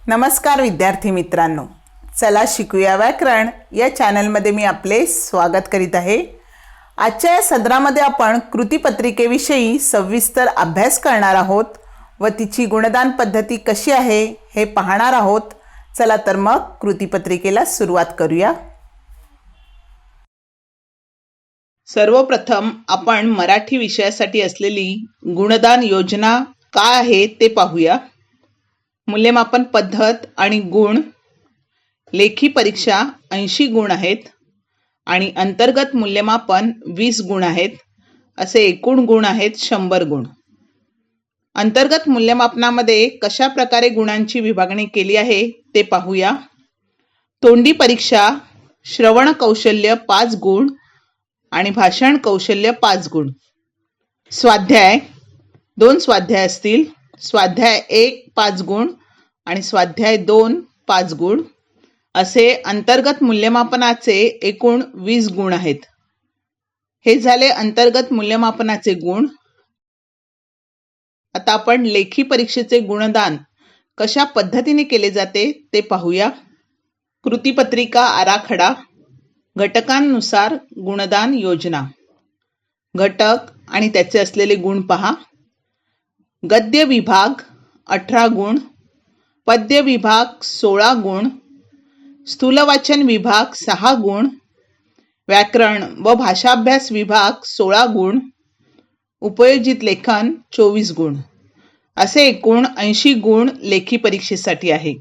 नमस्कार विद्यार्थी मित्रांनो, चला शिकूया व्याकरण या चॅनलमध्ये मी आपले स्वागत करीत आहे। आजच्या या सदरामध्ये आपण कृतीपत्रिकेविषयी सविस्तर अभ्यास करणार आहोत व तिची गुणदान पद्धती कशी आहे हे पाहणार आहोत। चला तर मग कृतीपत्रिकेला सुरुवात करूया। सर्वप्रथम आपण मराठी विषयासाठी असलेली गुणदान योजना काय आहे ते पाहूया। मूल्यमापन पद्धत आणि गुण, लेखी परीक्षा 80 गुण आहेत आणि अंतर्गत मूल्यमापन 20 गुण आहेत, असे एकूण गुण आहेत 100 गुण। अंतर्गत मूल्यमापनामध्ये कशा प्रकारे गुणांची विभागणी केली आहे ते पाहूया। तोंडी परीक्षा श्रवण कौशल्य 5 गुण आणि भाषण कौशल्य 5 गुण। स्वाध्याय 2 स्वाध्याय असतील, स्वाध्याय 1 5 गुण आणि स्वाध्याय 2 5 गुण, असे अंतर्गत मूल्यमापनाचे एकूण 20 गुण आहेत। हे झाले अंतर्गत मूल्यमापनाचे गुण। आता आपण लेखी परीक्षेचे गुणदान कशा पद्धतीने केले जाते ते पाहूया। कृतीपत्रिका आराखडा, घटकांनुसार गुणदान योजना। घटक आणि त्याचे असलेले गुण पहा। गद्य विभाग 18 गुण, पद्य विभाग 16 गुण, स्थूलवाचन विभाग 6 गुण, व्याकरण व भाषाभ्यास विभाग 16 गुण, उपयोजित लेखन 24 गुण, असे एकूण 80 गुण लेखी परीक्षेसाठी आहे।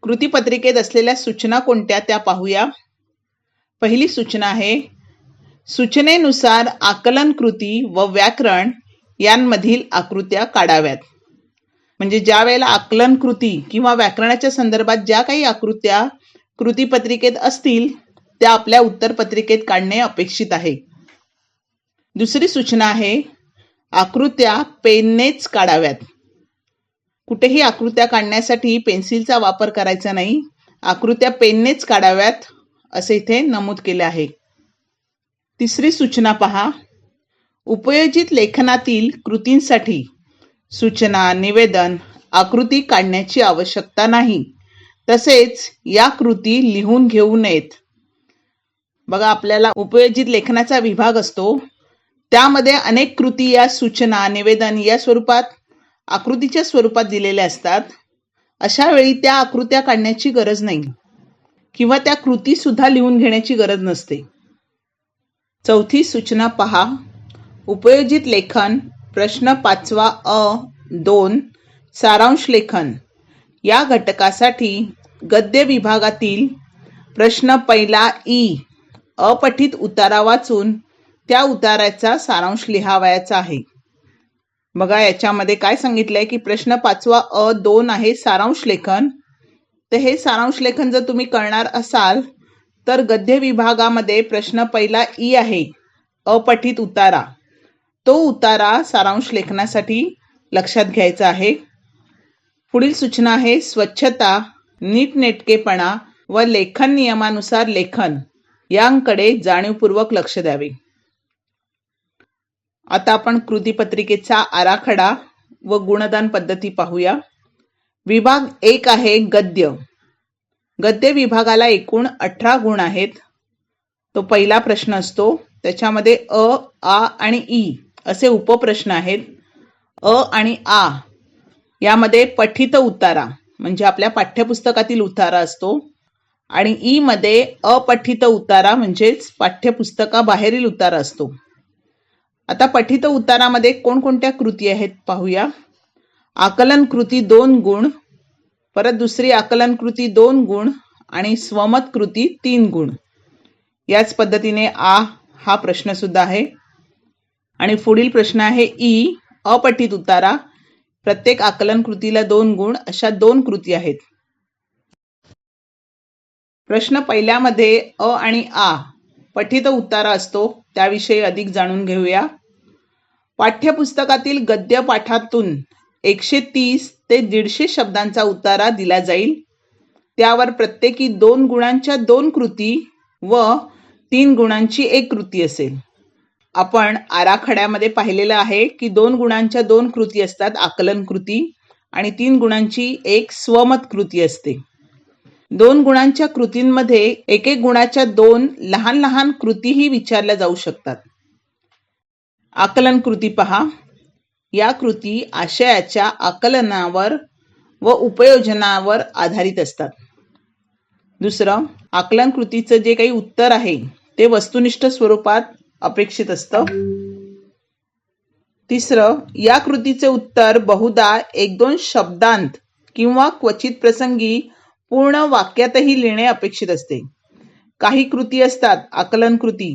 कृतीपत्रिकेत असलेल्या सूचना कोणत्या त्या पाहूया। पहिली सूचना आहे, सूचनेनुसार आकलन कृती व व्याकरण यांमधील आकृत्या काढाव्यात। म्हणजे ज्या वेळेला आकलन कृती किंवा व्याकरणाच्या संदर्भात ज्या काही आकृत्या कृतीपत्रिकेत असतील त्या आपल्या उत्तरपत्रिकेत काढणे अपेक्षित आहे। दुसरी सूचना आहे, आकृत्या पेननेच काढाव्यात। कुठेही आकृत्या काढण्यासाठी पेन्सिलचा वापर करायचा नाही, आकृत्या पेननेच काढाव्यात असे इथे नमूद केले आहे। तिसरी सूचना पहा, उपयोजित लेखनातील कृतींसाठी सूचना, निवेदन, आकृती काढण्याची आवश्यकता नाही, तसेच या कृती लिहून घेऊ नयेत। बघा, आपल्याला उपयोजित लेखनाचा विभाग असतो, त्यामध्ये अनेक कृती या सूचना, निवेदन या स्वरूपात आकृतीच्या स्वरूपात दिलेल्या असतात। अशा वेळी त्या आकृत्या काढण्याची गरज नाही किंवा त्या कृती सुद्धा लिहून घेण्याची गरज नसते। चौथी सूचना पहा, उपयोजित लेखन प्रश्न 5 अ 2 सारांश लेखन या घटकासाठी गद्य विभागातील प्रश्न पहिला ई अपठित उतारा वाचून त्या उताराचा सारांश लिहावयाचा आहे। बघा, याच्यामध्ये काय सांगितलंय की प्रश्न 5 अ 2 आहे सारांश लेखन। तर हे सारांश लेखन जर तुम्ही करणार असाल तर गद्य विभागामध्ये प्रश्न पहिला ई आहे अपठित उतारा, तो उतारा सारांश लेखनासाठी लक्षात घ्यायचा आहे। पुढील सूचना आहे, स्वच्छता, नीटनेटकेपणा व लेखन नियमानुसार लेखन यांकडे जाणीवपूर्वक लक्ष द्यावे। आता आपण कृतीपत्रिकेचा आराखडा व गुणदान पद्धती पाहूया। विभाग 1 आहे गद्य। गद्य विभागाला एकूण 18 गुण आहेत। तो पहिला प्रश्न असतो, त्याच्यामध्ये अ, आ आणि ई असे उपप्रश्न आहेत। अ आणि आ यामध्ये पठित उतारा म्हणजे आपल्या पाठ्यपुस्तकातील उतारा असतो आणि ई मध्ये अपठित उतारा म्हणजेच पाठ्यपुस्तकाबाहेरील उतारा असतो। आता पठित उतारामध्ये कोणकोणत्या कृती आहेत पाहूया। आकलन कृती 2 गुण, परत दुसरी आकलन कृती 2 गुण आणि स्वमत कृती 3 गुण। याच पद्धतीने आ हा प्रश्न सुद्धा आहे आणि पुढील प्रश्न आहे ई अपठित उतारा, प्रत्येक आकलन कृतीला 2 गुण, अशा 2 कृती आहेत। प्रश्न पहिल्यामध्ये अ आणि आ पठित उतारा असतो, त्याविषयी अधिक जाणून घेऊया। पाठ्यपुस्तकातील गद्य पाठातून 130 ते 150 शब्दांचा उतारा दिला जाईल, त्यावर प्रत्येकी 2 गुणांच्या 2 कृती व 3 गुणांची 1 कृती असेल। आपण आराखड्यामध्ये पाहिलेलं आहे की 2 गुणांच्या 2 कृती असतात, आकलन कृती आणि 3 गुणांची एक स्वमत कृती असते. 2 गुणांच्या कृतींमध्ये एक एक गुणाच्या 2 लहान लहान कृतीही विचारल्या जाऊ शकतात. आकलन कृती पहा. या कृती आशयाच्या आकलनावर व उपयोजनावर आधारित असतात. दुसरं, आकलन कृतीचं जे काही उत्तर आहे ते वस्तुनिष्ठ स्वरूपात अपेक्षित असतं. तिसरं, या कृतीचे उत्तर बहुधा 1-2 शब्दांत किंवा क्वचित प्रसंगी पूर्ण वाक्यातही लिहिणे अपेक्षित असते. काही कृती असतात आकलन कृती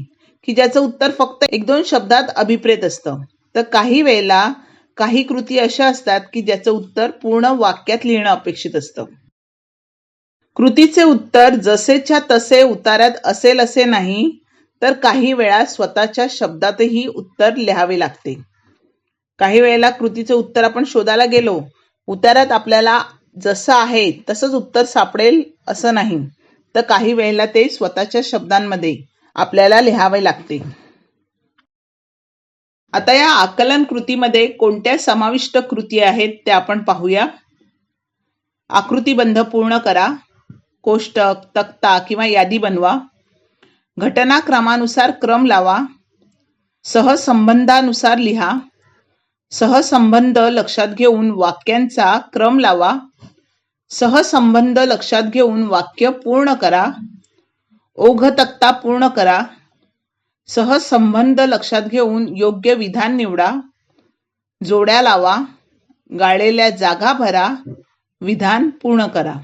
की ज्याचं उत्तर फक्त 1-2 शब्दात अभिप्रेत असतं, तर काही वेळेला काही कृती अशा असतात की ज्याचं उत्तर पूर्ण वाक्यात लिहिणं अपेक्षित असतं. कृतीचे उत्तर जसेच्या तसे उतार्यात असेल असे नाही, तर काही वेळा स्वतःच्या शब्दातही उत्तर लिहावे लागते. काही वेळेला कृतीचे उत्तर आपण शोधायला गेलो, उतार्यात आपल्याला जसं आहे तसंच उत्तर सापडेल असं नाही, तर काही वेळेला ते स्वतःच्या शब्दांमध्ये आपल्याला लिहावे लागते. आता या आकलन कृतीमध्ये कोणत्या समाविष्ट कृती आहेत त्या आपण पाहूया. आकृतीबंध पूर्ण करा, कोष्टक, तक्ता किंवा यादी बनवा, घटनाक्रमानुसार क्रम लावा, सहसंबंधानुसार लिहा, सहसंबंध लक्षात घेऊन वाक्यांचा क्रम लावा, सहसंबंध लक्षात घेऊन वाक्य पूर्ण करा, ओघ तक्ता पूर्ण करा, सहसंबंध लक्षात घेऊन योग्य विधान निवडा, जोड्या लावा, गाळलेल्या जागा भरा, विधान पूर्ण करा.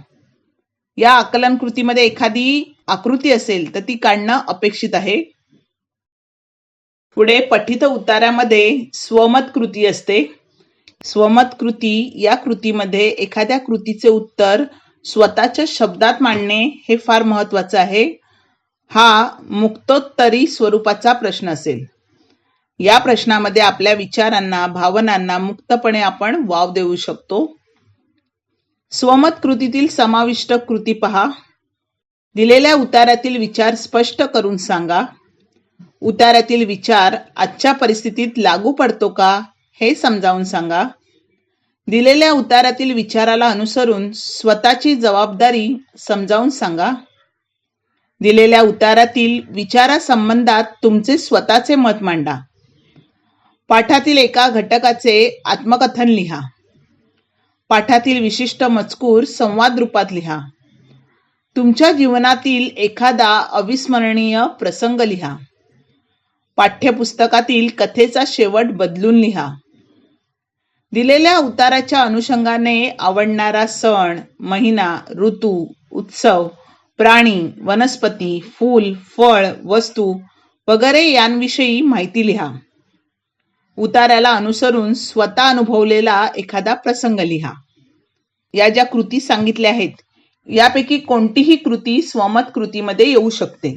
या आकलन कृतीमध्ये एखादी आकृती असेल तर ती काढणं अपेक्षित आहे. पुढे पठित उतार्यामध्ये स्वमत कृती असते. स्वमत कृती या कृतीमध्ये एखाद्या कृतीचे उत्तर स्वतःच्या शब्दात मांडणे हे फार महत्वाचं आहे. हा मुक्तोत्तरी स्वरूपाचा प्रश्न असेल. या प्रश्नामध्ये आपल्या विचारांना, भावनांना मुक्तपणे आपण वाव देऊ शकतो. स्वमत कृतीतील समाविष्ट कृती पहा. दिलेल्या उतार्यातील विचार स्पष्ट करून सांगा. उतार्यातील विचार आजच्या परिस्थितीत लागू पडतो का हे समजावून सांगा. दिलेल्या उतार्यातील विचाराला अनुसरून स्वतःची जबाबदारी समजावून सांगा. दिलेल्या उतार्यातील विचारासंबंधात तुमचे स्वतःचे मत मांडा. पाठातील एका घटकाचे आत्मकथन लिहा. पाठातील विशिष्ट मजकूर संवाद रूपात लिहा. तुमच्या जीवनातील एखादा अविस्मरणीय प्रसंग लिहा. पाठ्यपुस्तकातील कथेचा शेवट बदलून लिहा. दिलेल्या उताराच्या अनुषंगाने आवडणारा सण, महिना, ऋतू, उत्सव, प्राणी, वनस्पती, फूल, फळ, वस्तू वगैरे यांविषयी माहिती लिहा. उतार्याला अनुसरून स्वतः अनुभवलेला एखादा प्रसंग लिहा. या ज्या कृती सांगितल्या आहेत यापैकी कोणतीही कृती स्वमत कृतीमध्ये येऊ शकते.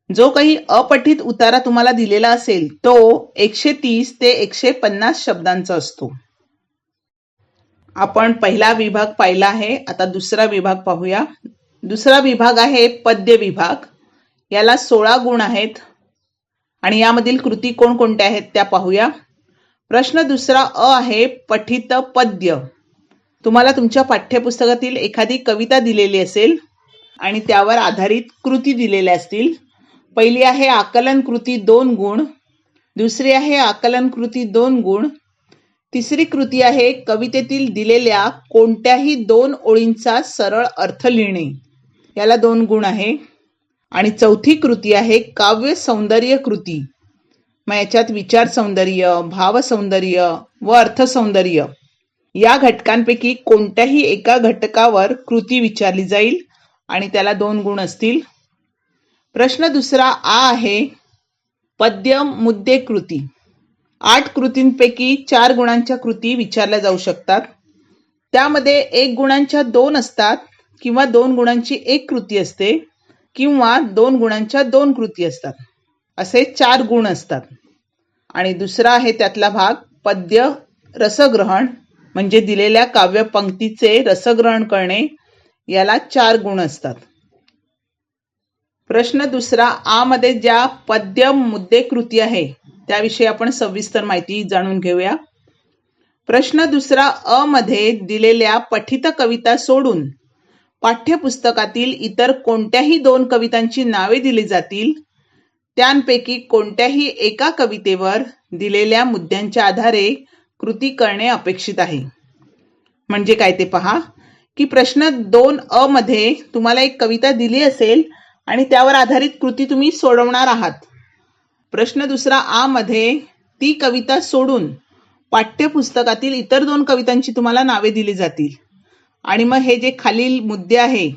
जो काही अपठित उतारा तुम्हाला दिलेला असेल तो 130 ते 150 शब्दांचा असतो. आपण पहिला विभाग पाहिला आहे. आता दुसरा विभाग पाहूया. दुसरा विभाग आहे पद्य विभाग. याला 16 गुण आहेत आणि यामधील कृती कोणकोणत्या आहेत त्या पाहूया. प्रश्न दुसरा अ आहे पठित पद्य. तुम्हाला तुमच्या पाठ्यपुस्तकातील एखादी कविता दिलेली असेल आणि त्यावर आधारित कृती दिलेल्या असतील. पहिली आहे आकलन कृती 2 गुण, दुसरी आहे आकलन कृती 2 गुण, तिसरी कृती आहे कवितेतील दिलेल्या कोणत्याही 2 ओळींचा सरळ अर्थ लिहिणे, याला 2 गुण आहे, आणि चौथी कृती आहे काव्य सौंदर्य कृती. मग याच्यात विचार सौंदर्य, भाव सौंदर्य व अर्थ सौंदर्य या घटकांपैकी कोणत्याही एका घटकावर कृती विचारली जाईल आणि त्याला 2 गुण असतील. प्रश्न दुसरा आ आहे पद्य मुद्दे कृती. 8 कृतींपैकी 4 गुणांच्या कृती विचारल्या जाऊ शकतात. त्यामध्ये 1 गुणांच्या 2 असतात किंवा 2 गुणांची 1 कृती असते किंवा 2 गुणांच्या 2 कृती असतात. असे 4 गुण असतात. आणि दुसरा आहे त्यातला भाग पद्य रसग्रहण, म्हणजे दिलेल्या काव्य पंक्तीचे रसग्रहण करणे, याला 4 गुण असतात. प्रश्न दुसरा आ मध्ये ज्या पद्य मुद्दे कृती आहे त्याविषयी आपण सविस्तर माहिती जाणून घेऊया. प्रश्न दुसरा अ मध्ये दिलेल्या पठित कविता सोडून पाठ्यपुस्तकातील इतर कोणत्याही 2 कवितांची नावे दिली जातील. त्यांपैकी कोणत्याही एका कवितेवर दिलेल्या मुद्द्यांच्या आधारे कृती करणे अपेक्षित आहे. म्हणजे काय ते पहा की प्रश्न 2 अ मध्ये तुम्हाला एक कविता दिली असेल आणि त्यावर आधारित कृती तुम्ही सोडवणार आहात. प्रश्न दुसरा आ मध्ये ती कविता सोडून पाठ्यपुस्तकातील इतर 2 कवितांची तुम्हाला नावे दिली जातील आणि मग हे जे खालील मुद्दे आहे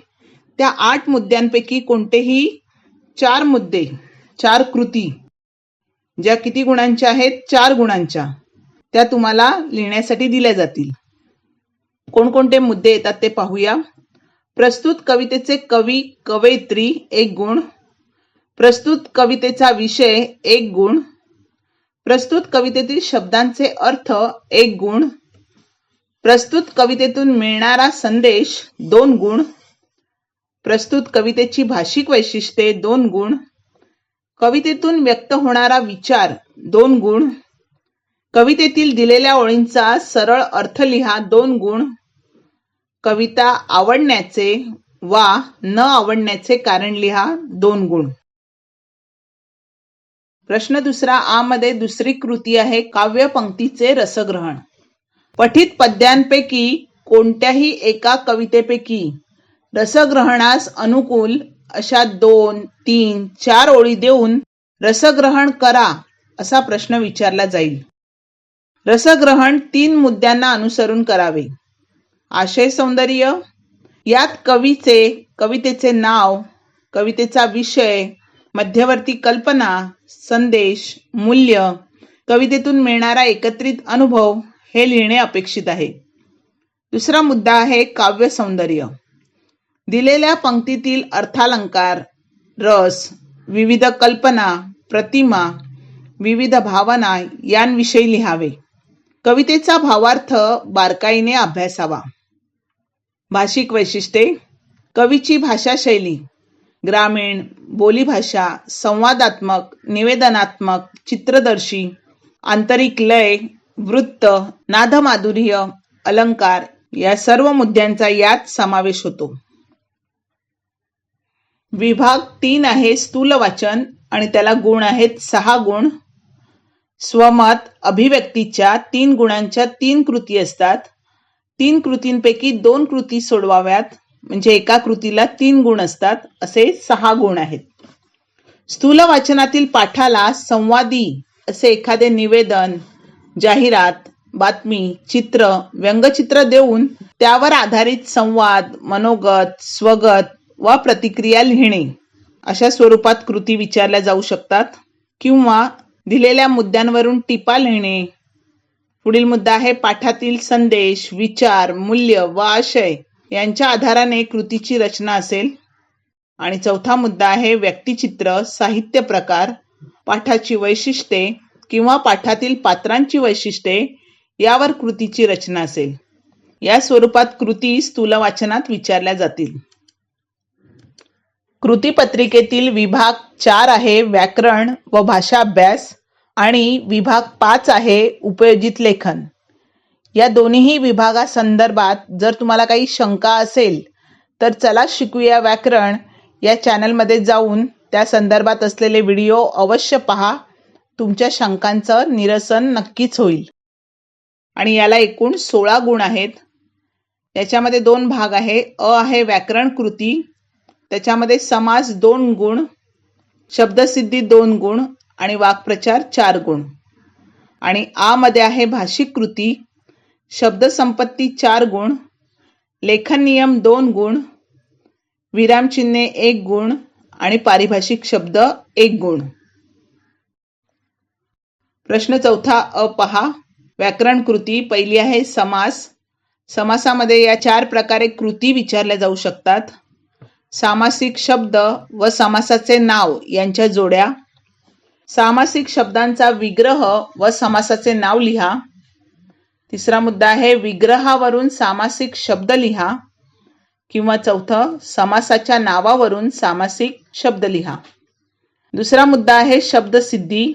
त्या 8 मुद्द्यांपैकी कोणतेही 4 मुद्दे 4 कृती ज्या किती गुणांच्या आहेत 4 गुणांच्या त्या तुम्हाला लिहिण्यासाठी दिल्या जातील. कोणकोणते मुद्दे येतात ते पाहूया. प्रस्तुत कवितेचे कवी कवयित्री 1 गुण, प्रस्तुत कवितेचा विषय 1 गुण, प्रस्तुत कवितेतील शब्दांचे अर्थ 1 गुण, प्रस्तुत कवितेतून मिळणारा संदेश 2 गुण, प्रस्तुत कवितेची भाषिक वैशिष्ट्ये 2 गुण, कवितेतून व्यक्त होणारा विचार 2 गुण, कवितेतील दिलेल्या ओळींचा सरळ अर्थ लिहा 2 गुण, कविता आवडण्याचे वा न आवडण्याचे कारण लिहा 2 गुण. प्रश्न दुसरा आ मध्ये दुसरी कृती आहे काव्य पंक्तीचे रसग्रहण. पठित पद्यांपैकी कोणत्याही एका कवितेपैकी रसग्रहणास अनुकूल अशा 2, 3, 4 ओळी देऊन रसग्रहण करा असा प्रश्न विचारला जाईल. रसग्रहण 3 मुद्द्यांना अनुसरून करावे. आशय सौंदर्य, यात कवितेचे नाव, कवितेचा विषय, मध्यवर्ती कल्पना, संदेश, मूल्य, कवितेतून मिळणारा एकत्रित अनुभव हे लिहिणे अपेक्षित आहे. दुसरा मुद्दा आहे काव्य सौंदर्य. दिलेल्या पंक्तीतील अर्थालंकार, रस, विविध कल्पना, प्रतिमा, विविध भावना यांविषयी लिहावे. कवितेचा भावार्थ बारकाईने अभ्यासावा. भाषिक वैशिष्ट्ये, कवीची भाषाशैली ग्रामीण, बोलीभाषा, संवादात्मक, निवेदनात्मक, चित्रदर्शी, आंतरिक लय, वृत्त, नादमाधुर्य, अलंकार या सर्व मुद्द्यांचा यात समावेश होतो. विभाग 3 आहे स्थूल वाचन आणि त्याला गुण आहेत 6 गुण. स्वमत अभिव्यक्तीच्या 3 गुणांच्या 3 कृती असतात. 3 कृतींपैकी 2 कृती सोडवाव्यात म्हणजे एका कृतीला 3 गुण असतात. असे 6 गुण आहेत. स्थूल वाचनातील पाठाला संवादी असे एखादे निवेदन, जाहिरात, बातमी, चित्र, व्यंगचित्र देऊन त्यावर आधारित संवाद, मनोगत, स्वगत वा प्रतिक्रिया लिहिणे अशा स्वरूपात कृती विचारल्या जाऊ शकतात. किंवा दिलेल्या मुद्द्यांवरून टिपा लिहिणे. पुढील मुद्दा आहे पाठातील संदेश, विचार, मूल्य व आशय यांच्या आधाराने कृतीची रचना असेल. आणि चौथा मुद्दा आहे व्यक्तिचित्र, साहित्य प्रकार, पाठाची वैशिष्ट्ये किंवा पाठातील पात्रांची वैशिष्ट्ये यावर कृतीची रचना असेल. या स्वरूपात कृती स्थूल वाचनात विचारल्या जातील. कृतीपत्रिकेतील विभाग 4 आहे व्याकरण व भाषा अभ्यास आणि विभाग 5 आहे उपयोजित लेखन. या दोन्ही विभागासंदर्भात जर तुम्हाला काही शंका असेल तर चला शिकूया व्याकरण या चॅनलमध्ये जाऊन त्या संदर्भात असलेले व्हिडिओ अवश्य पहा. तुमच्या शंकांचं निरसन नक्कीच होईल. आणि याला एकूण 16 गुण आहेत. याच्यामध्ये 2 भाग आहे. अ आहे व्याकरण कृती, त्याच्यामध्ये समास 2 गुण, शब्दसिद्धी 2 गुण आणि वाक्प्रचार 4 गुण. आणि आ मध्ये आहे भाषिक कृती, शब्दसंपत्ती 4 गुण, लेखन नियम 2 गुण, विरामचिन्हे 1 गुण आणि पारिभाषिक शब्द 1 गुण. प्रश्न चौथा अ पहा. व्याकरण कृती पहिली आहे समास. समासामध्ये या 4 प्रकारे कृती विचारल्या जाऊ शकतात. सामासिक शब्द व समासाचे नाव यांच्या जोड्या, सामासिक शब्दांचा विग्रह व समासाचे नाव लिहा. तिसरा मुद्दा आहे विग्रहावरून सामासिक शब्द लिहा. किंवा चौथं समासाच्या नावावरून सामासिक शब्द लिहा. दुसरा मुद्दा आहे शब्दसिद्धी.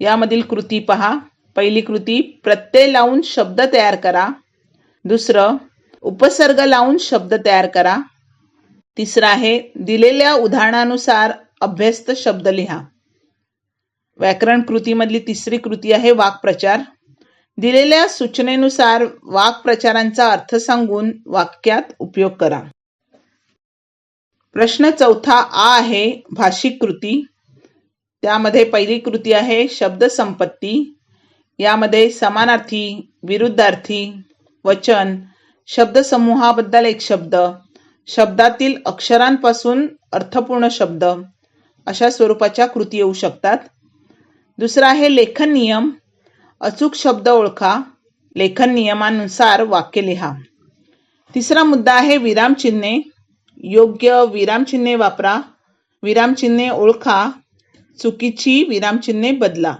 यामधील कृती पहा. पहिली कृती प्रत्यय लावून शब्द तयार करा. दुसरं उपसर्ग लावून शब्द तयार करा. तिसरं आहे दिलेल्या उदाहरणानुसार अभ्यस्त शब्द लिहा. व्याकरण कृतीमधली तिसरी कृती आहे वाक्प्रचार. दिलेल्या सूचनेनुसार वाक्प्रचारांचा अर्थ सांगून वाक्यात उपयोग करा. प्रश्न चौथा आ आहे भाषिक कृती. त्यामध्ये पहिली कृती आहे शब्द संपत्ती. यामध्ये समानार्थी, विरुद्धार्थी, वचन, शब्दसमूहाबद्दल एक शब्द, शब्दातील अक्षरांपासून अर्थपूर्ण शब्द अशा स्वरूपाच्या कृती येऊ शकतात. दुसरा आहे लेखन नियम. अचूक शब्द ओळखा. लेखन नियमानुसार वाक्य लिहा. तिसरा मुद्दा आहे विरामचिन्हे. योग्य विरामचिन्हे वापरा. विरामचिन्हे ओळखा. चुकीची विरामचिन्हे बदला.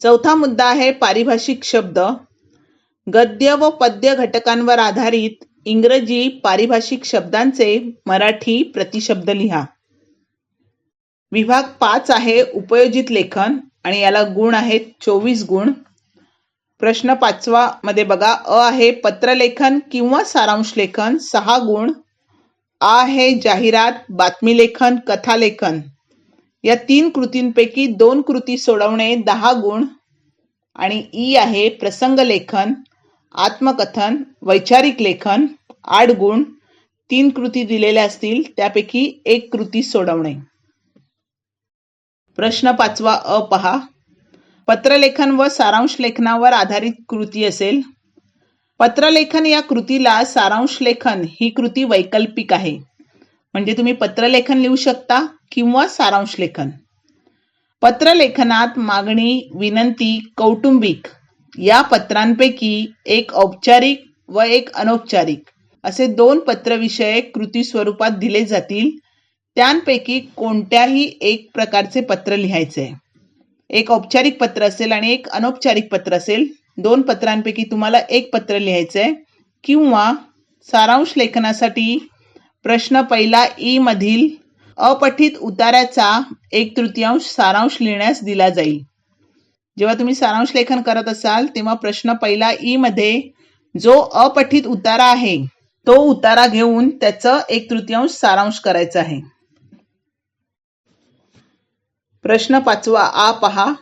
चौथा मुद्दा आहे पारिभाषिक शब्द. गद्य व पद्य घटकांवर आधारित इंग्रजी पारिभाषिक शब्दांचे मराठी प्रतिशब्द लिहा. विभाग 5 आहे उपयोजित लेखन आणि याला गुण आहेत 24 गुण. प्रश्न 5वा मध्ये बघा. अ आहे पत्रलेखन किंवा सारांश लेखन 6 गुण. आ आहे जाहिरात, बातमी लेखन, कथा लेखन. या 3 कृतींपैकी 2 कृती सोडवणे 10 गुण. आणि ई आहे प्रसंग लेखन, आत्मकथन, वैचारिक लेखन 8 गुण. 3 कृती दिलेल्या असतील त्यापैकी 1 कृती सोडवणे. प्रश्न 5वा अ पहा. पत्रलेखन व सारांश लेखनावर आधारित कृती असेल. पत्रलेखन या कृतीला सारांश लेखन ही कृती वैकल्पिक आहे. म्हणजे तुम्ही पत्रलेखन लिहू शकता किंवा सारांश लेखन. पत्रलेखनात मागणी, विनंती, कौटुंबिक या पत्रांपैकी एक औपचारिक व एक अनौपचारिक असे 2 पत्रविषय कृती स्वरूपात दिले जातील. त्यांपैकी कोणत्याही एक प्रकारचे पत्र लिहायचे. एक औपचारिक पत्र असेल आणि एक अनौपचारिक पत्र असेल. 2 पत्रांपैकी तुम्हाला एक पत्र लिहायचंय. किंवा सारांश लेखनासाठी प्रश्न पहिला ई मधील अपठित उताऱ्याचा 1/3 सारांश लिहिण्यास दिला जाईल. जेव्हा तुम्ही सारांश लेखन करत असाल तेव्हा प्रश्न पहिला ई मध्ये जो अपठित उतारा आहे तो उतारा घेऊन त्याचं 1/3 सारांश करायचा आहे. प्रश्न 5वा आ पहा.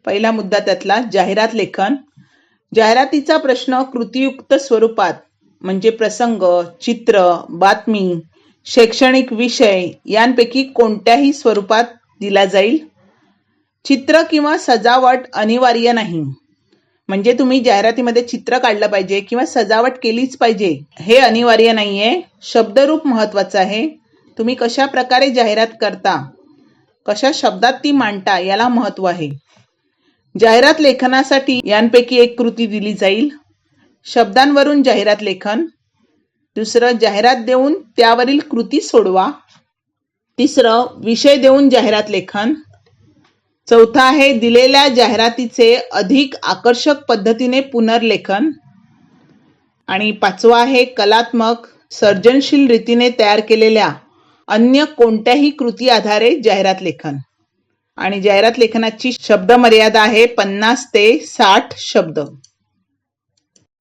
पहिला मुद्दा त्यातला जाहिरात लेखन. जाहिरातीचा प्रश्न कृतीयुक्त स्वरूपात म्हणजे प्रसंग, चित्र, बातमी, शैक्षणिक विषय यांपैकी कोणत्याही स्वरूपात दिला जाईल. चित्र किंवा सजावट अनिवार्य नाही. म्हणजे तुम्ही जाहिरातीमध्ये चित्र काढलं पाहिजे किंवा सजावट केलीच पाहिजे हे अनिवार्य नाहीये. शब्दरूप महत्वाचं आहे. तुम्ही कशा प्रकारे जाहिरात करता, कशा शब्दात ती मांडता याला महत्व आहे. जाहिरात लेखनासाठी यांपैकी एक कृती दिली जाईल. शब्दांवरून जाहिरात लेखन. दुसरं जाहिरात देऊन त्यावरील कृती सोडवा. तिसरं विषय देऊन जाहिरात लेखन. चौथा आहे दिलेल्या जाहिरातीचे अधिक आकर्षक पद्धतीने पुनर्लेखन. आणि 5वा आहे कलात्मक सर्जनशील रीतीने तयार केलेल्या अन्य कोणत्याही कृती आधारे जाहिरात लेखन. आणि जाहिरात लेखनाची शब्द मर्यादा आहे 50 ते 60 शब्द.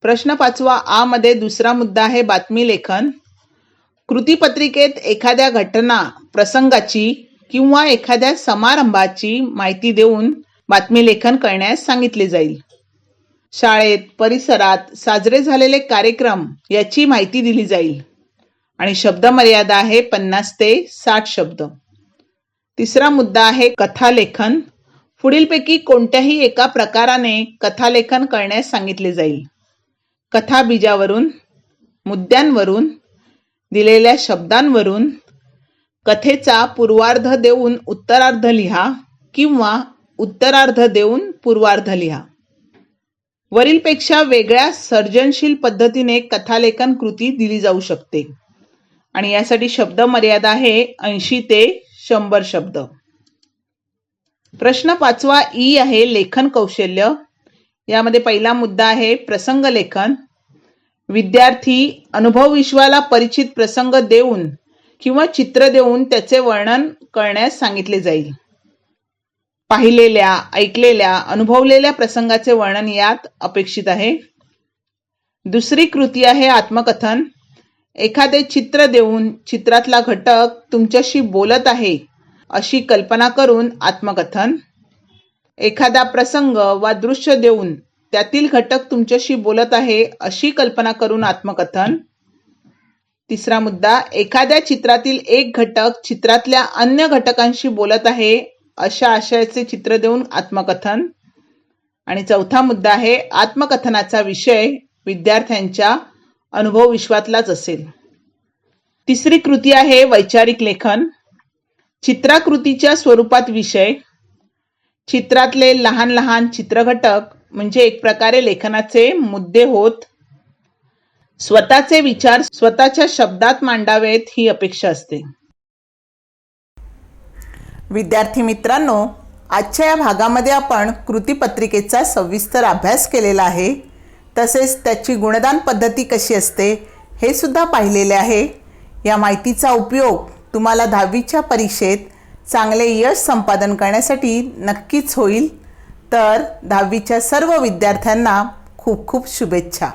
प्रश्न 5वा आ मध्ये दुसरा मुद्दा आहे बातमी लेखन. कृतीपत्रिकेत एखाद्या घटना, प्रसंगाची किंवा एखाद्या समारंभाची माहिती देऊन बातमी लेखन करण्यास सांगितले जाईल. शाळेत, परिसरात साजरे झालेले कार्यक्रम याची माहिती दिली जाईल. आणि शब्द मर्यादा आहे 50 ते 60 शब्द. तिसरा मुद्दा आहे कथालेखन. पुढीलपैकी कोणत्याही एका प्रकाराने कथालेखन करण्यास सांगितले जाईल. कथा बीजावरून, मुद्द्यांवरून, दिलेल्या शब्दांवरून, कथेचा पूर्वार्ध देऊन उत्तरार्ध लिहा किंवा उत्तरार्ध देऊन पूर्वार्ध लिहा. वरीलपेक्षा वेगळ्या सर्जनशील पद्धतीने कथालेखन कृती दिली जाऊ शकते. आणि यासाठी शब्द मर्यादा आहे 80 ते 100 शब्द. प्रश्न 5वा ई आहे लेखन कौशल्य. यामध्ये पहिला मुद्दा आहे प्रसंग लेखन. विद्यार्थी अनुभव विश्वाला परिचित प्रसंग देऊन किंवा चित्र देऊन त्याचे वर्णन करण्यास सांगितले जाईल. पाहिलेल्या, ऐकलेल्या, अनुभवलेल्या प्रसंगाचे वर्णन यात अपेक्षित आहे. दुसरी कृती आहे आत्मकथन. एखादे चित्र देऊन चित्रातला घटक तुमच्याशी बोलत आहे अशी कल्पना करून आत्मकथन. एखादा प्रसंग वा दृश्य देऊन त्यातील घटक तुमच्याशी बोलत आहे अशी कल्पना करून आत्मकथन. तिसरा मुद्दा, एखाद्या चित्रातील एक घटक चित्रातल्या अन्य घटकांशी बोलत आहे अशा आशयाचे चित्र देऊन आत्मकथन. आणि चौथा मुद्दा आहे, आत्मकथनाचा विषय विद्यार्थ्यांच्या अनुभव विश्वातलाच असेल. तिसरी कृती आहे वैचारिक लेखन. चित्राकृतीच्या स्वरूपात विषय. चित्रातले लहान लहान चित्रघटक म्हणजे एक प्रकारे लेखनाचे मुद्दे होत. स्वतःचे विचार स्वतःच्या शब्दात मांडावेत ही अपेक्षा असते. विद्यार्थी मित्रांनो, आजच्या या भागामध्ये आपण कृतीपत्रिकेचा सविस्तर अभ्यास केलेला आहे. तसेच त्याची गुणदान पद्धती कशी असते हे सुद्धा पाहिलेले आहे. या माहितीचा उपयोग तुम्हाला 10वीच्या परीक्षेत चांगले यश संपादन करण्यासाठी नक्कीच होईल. तर 10वीच्या सर्व विद्यार्थ्यांना खूप खूप शुभेच्छा.